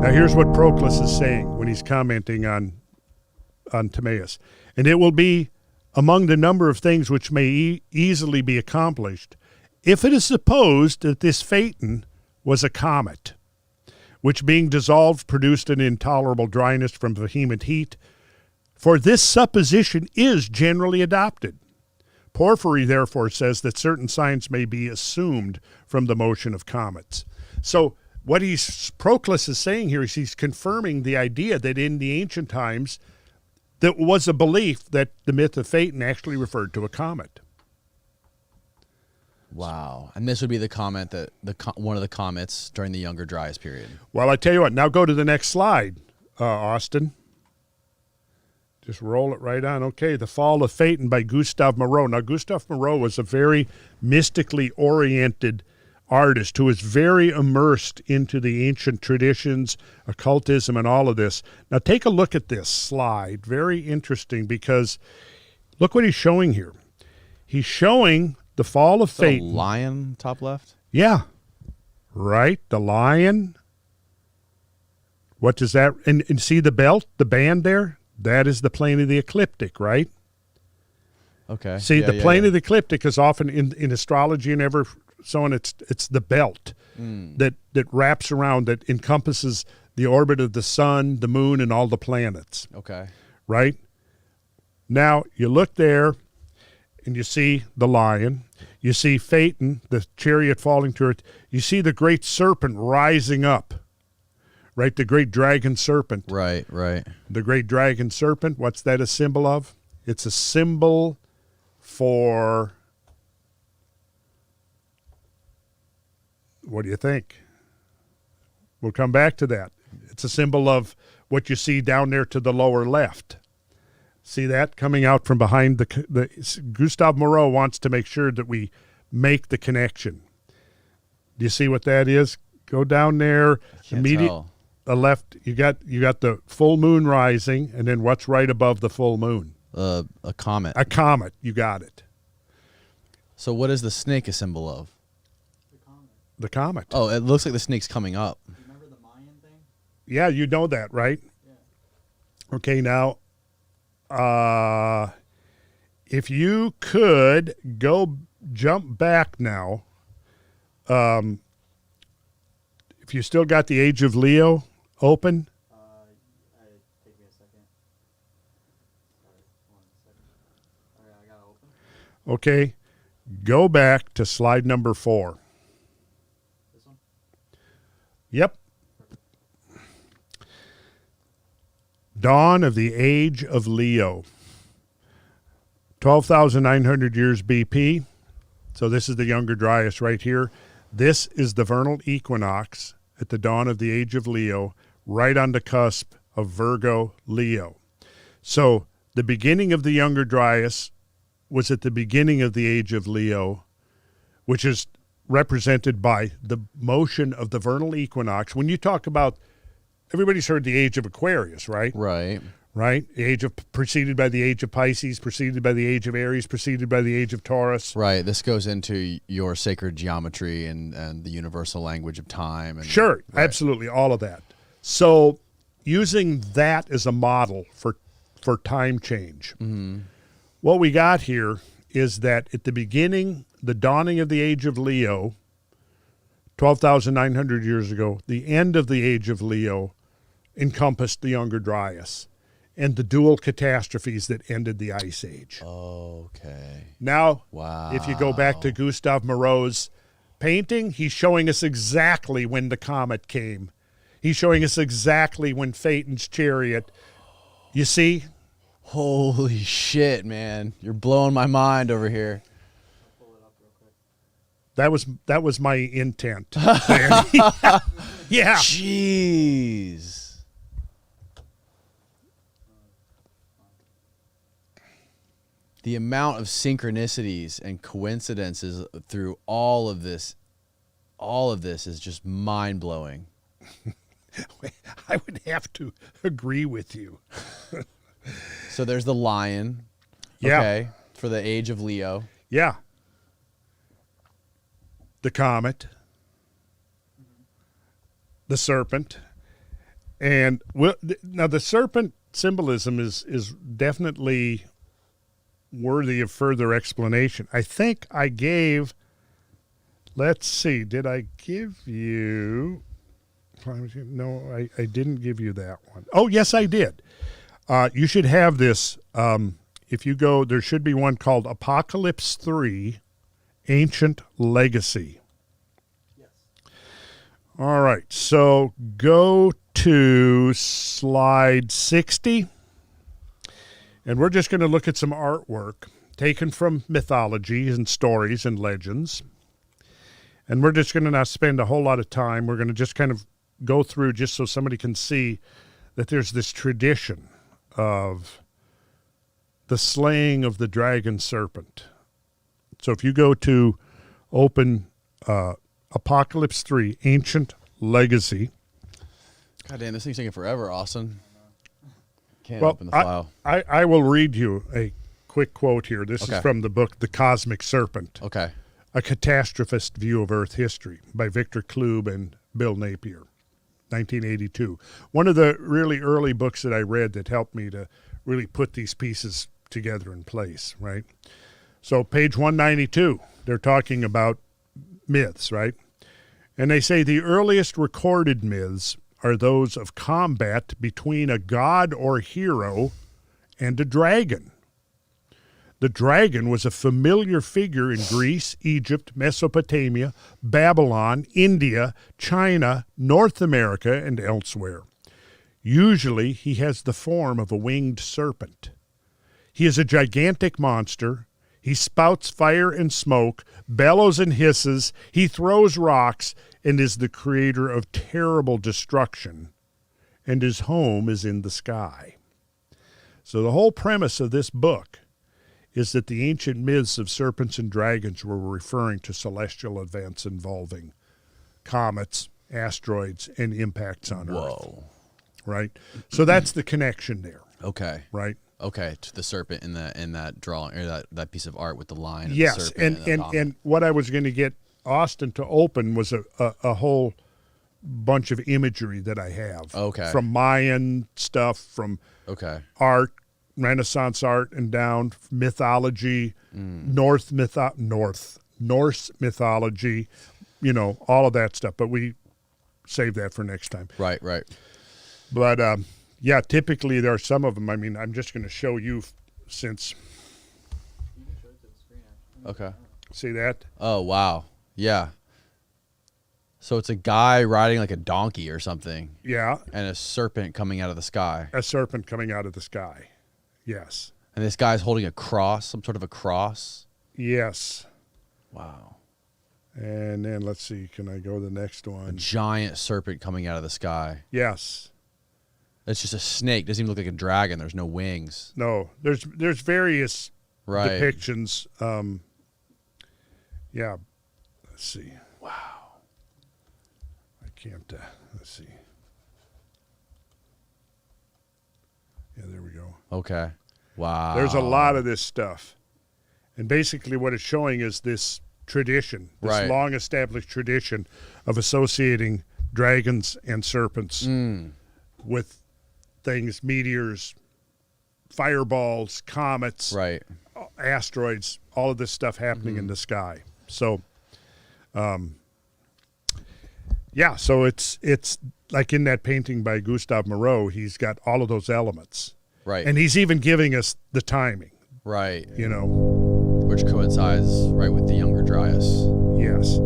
Now here's what Proclus is saying when he's commenting on Timaeus. And it will be among the number of things which may easily be accomplished if it is supposed that this Phaeton was a comet, which being dissolved produced an intolerable dryness from vehement heat. For this supposition is generally adopted. Porphyry, therefore, says that certain signs may be assumed from the motion of comets. So what Proclus is saying here is he's confirming the idea that in the ancient times there was a belief that the myth of Phaeton actually referred to a comet. Wow. And this would be the comet that one of the comets during the Younger Dryas period. Well, I tell you what, now go to the next slide, Austin. Just roll it right on. Okay, The Fall of Phaeton by Gustave Moreau. Now, Gustave Moreau was a very mystically oriented artist who was very immersed into the ancient traditions, occultism, and all of this. Now, take a look at this slide. Very interesting because look what he's showing here. He's showing the fall of Phaeton. The lion top left? Yeah, right. The lion. What does that, and see the belt, the band there? That is the plane of the ecliptic, right? Okay. See, the plane of the ecliptic is often in astrology and so on. It's the belt that wraps around, that encompasses the orbit of the sun, the moon, and all the planets. Okay. Right? Now, you look there, and you see the lion. You see Phaeton, the chariot falling to it. You see the great serpent rising up. Right, the great dragon serpent. Right. The great dragon serpent, what's that a symbol of? It's a symbol for, what do you think? We'll come back to that. It's a symbol of what you see down there to the lower left. See that coming out from behind the Gustave Moreau wants to make sure that we make the connection. Do you see what that is? Go down there. Tell. Left, you got the full moon rising, and then what's right above the full moon? A comet. A comet. You got it. So what is the snake a symbol of? The comet. Oh, it looks like the snake's coming up. Remember the Mayan thing? Yeah, you know that, right? Yeah. Okay, now, if you could jump back now, if you still got the Age of Leo open. Take me a second. Sorry, 1 second. All right, I got it open. Okay, go back to slide number 4. This one? Yep. Dawn of the Age of Leo. 12,900 years BP. So this is the Younger Dryas right here. This is the vernal equinox at the dawn of the Age of Leo, right on the cusp of Virgo, Leo. So the beginning of the Younger Dryas was at the beginning of the Age of Leo, which is represented by the motion of the vernal equinox. When you talk about, everybody's heard the Age of Aquarius, right? Right. Right? The age of, preceded by the Age of Pisces, preceded by the Age of Aries, preceded by the Age of Taurus. Right. This goes into your sacred geometry and the universal language of time. And, Sure, right. Absolutely, all of that. So using that as a model for time change, what we got here is that at the beginning, the dawning of the Age of Leo, 12,900 years ago, the end of the Age of Leo encompassed the Younger Dryas and the dual catastrophes that ended the Ice Age. Okay. Now, Wow. if you go back to Gustave Moreau's painting, he's showing us exactly when the comet came. He's showing us exactly when Phaeton's chariot. You see? Holy shit, man. You're blowing my mind over here. Pull it up real quick. That was my intent. Yeah. Jeez. The amount of synchronicities and coincidences through all of this is just mind-blowing. I would have to agree with you. So there's the lion. Yeah. Okay. For the Age of Leo. Yeah. The comet. The serpent. And now the serpent symbolism is definitely worthy of further explanation. I think I gave, let's see, did I give you, no, I didn't give you that one. Oh, yes, I did. You should have this. If you go, there should be one called Apocalypse 3, Ancient Legacy. Yes. All right, so go to slide 60, and we're just going to look at some artwork taken from mythology and stories and legends. And we're just going to not spend a whole lot of time. We're going to just kind of go through just so somebody can see that there's this tradition of the slaying of the dragon serpent. So if you go to open Apocalypse 3, Ancient Legacy. God damn, this thing's taking forever, Austin. Can't Well, open the file. I will read you a quick quote here. This Okay. is from the book The Cosmic Serpent, Okay. A Catastrophist View of Earth History by Victor Klube and Bill Napier, 1982. One of the really early books that I read that helped me to really put these pieces together in place, right? So page 192, they're talking about myths, right? And they say the earliest recorded myths are those of combat between a god or hero and a dragon. The dragon was a familiar figure in Greece, Egypt, Mesopotamia, Babylon, India, China, North America, and elsewhere. Usually he has the form of a winged serpent. He is a gigantic monster. He spouts fire and smoke, bellows and hisses. He throws rocks and is the creator of terrible destruction. And his home is in the sky. So the whole premise of this book is that the ancient myths of serpents and dragons were referring to celestial events involving comets, asteroids, and impacts on Earth. Whoa. Right? So that's the connection there, Okay. right? Okay. To the serpent in that drawing or that piece of art with the line. Of the Yes, serpent and what I was going to get Austin to open was a whole bunch of imagery that I have. Okay. From Mayan stuff, from Okay. art, Renaissance art and down, mythology, Norse mythology, all of that stuff. But we save that for next time. Right. Right. But yeah, typically there are some of them. I mean, I'm just going to show you since, You can show it to the screen, actually. Okay. see that? Oh wow. Yeah. So it's a guy riding like a donkey or something, Yeah, and a serpent coming out of the sky. a serpent coming out of the sky. Yes. And this guy's holding a cross, some sort of a cross. Yes. Wow. And then let's see, can I go to the next A one? giant serpent coming out of the sky. Yes. It's just a snake. Doesn't even look like a dragon. There's no wings. No, there's various Right. depictions. Yeah. Let's see. Wow. I can't, let's see. Yeah, there we go. Okay. Wow. There's a lot of this stuff. And basically what it's showing is this tradition, this Right. long-established tradition of associating dragons and serpents with things, meteors, fireballs, comets, Right. asteroids, all of this stuff happening in the sky. So, yeah, so it's like in that painting by Gustave Moreau, he's got all of those elements. Right. And he's even giving us the timing, right. you know. Which coincides right with the Younger Dryas. Yes.